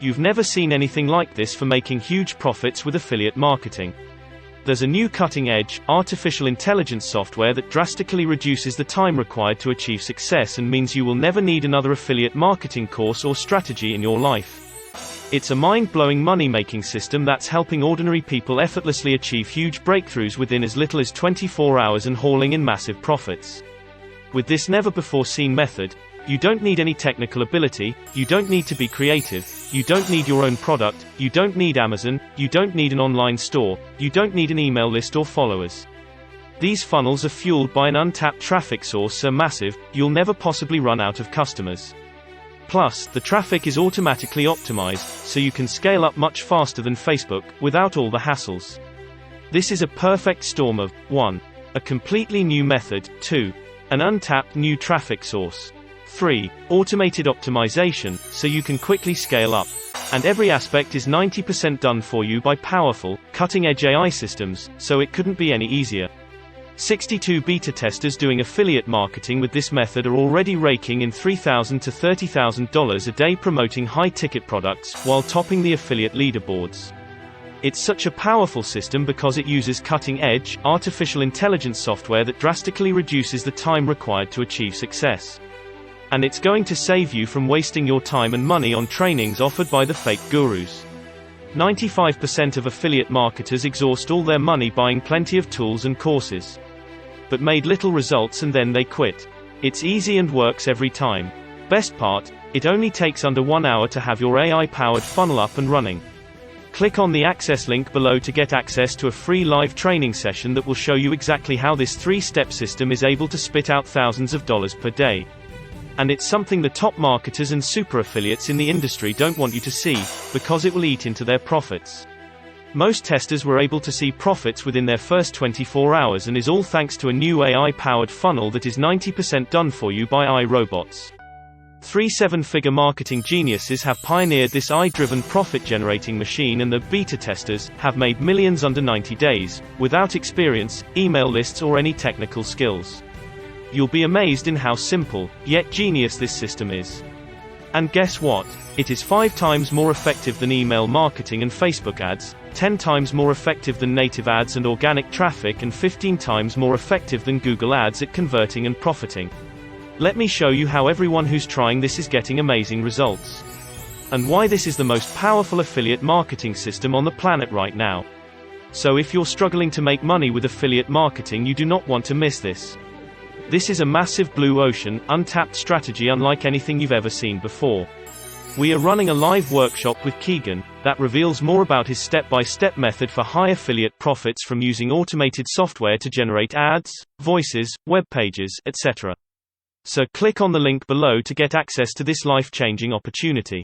You've never seen anything like this for making huge profits with affiliate marketing. There's a new cutting-edge, artificial intelligence software that drastically reduces the time required to achieve success and means you will never need another affiliate marketing course or strategy in your life. It's a mind-blowing money-making system that's helping ordinary people effortlessly achieve huge breakthroughs within as little as 24 hours and hauling in massive profits. With this never-before-seen method, you don't need any technical ability, you don't need to be creative, you don't need your own product, you don't need Amazon, you don't need an online store, you don't need an email list or followers. These funnels are fueled by an untapped traffic source so massive, you'll never possibly run out of customers. Plus, the traffic is automatically optimized, so you can scale up much faster than Facebook, without all the hassles. This is a perfect storm of 1. A completely new method, 2. An untapped new traffic source, 3. Automated optimization, so you can quickly scale up. And every aspect is 90% done for you by powerful, cutting-edge AI systems, so it couldn't be any easier. 62 beta testers doing affiliate marketing with this method are already raking in $3,000 to $30,000 a day promoting high-ticket products, while topping the affiliate leaderboards. It's such a powerful system because it uses cutting-edge, artificial intelligence software that drastically reduces the time required to achieve success. And it's going to save you from wasting your time and money on trainings offered by the fake gurus. 95% of affiliate marketers exhaust all their money buying plenty of tools and courses, but made little results and then they quit. It's easy and works every time. Best part, it only takes under 1 hour to have your AI-powered funnel up and running. Click on the access link below to get access to a free live training session that will show you exactly how this 3-step system is able to spit out thousands of dollars per day. And it's something the top marketers and super affiliates in the industry don't want you to see, because it will eat into their profits. Most testers were able to see profits within their first 24 hours and is all thanks to a new AI-powered funnel that is 90% done for you by iRobots. 3 7-figure marketing geniuses have pioneered this AI-driven profit-generating machine, and the beta testers have made millions under 90 days, without experience, email lists or any technical skills. You'll be amazed in how simple, yet genius this system is. And guess what? It is 5 times more effective than email marketing and Facebook ads, 10 times more effective than native ads and organic traffic, and 15 times more effective than Google ads at converting and profiting. Let me show you how everyone who's trying this is getting amazing results. And why this is the most powerful affiliate marketing system on the planet right now. So if you're struggling to make money with affiliate marketing, you do not want to miss this. This is a massive blue ocean, untapped strategy unlike anything you've ever seen before. We are running a live workshop with Keegan that reveals more about his step-by-step method for high affiliate profits from using automated software to generate ads, voices, web pages, etc. So click on the link below to get access to this life-changing opportunity.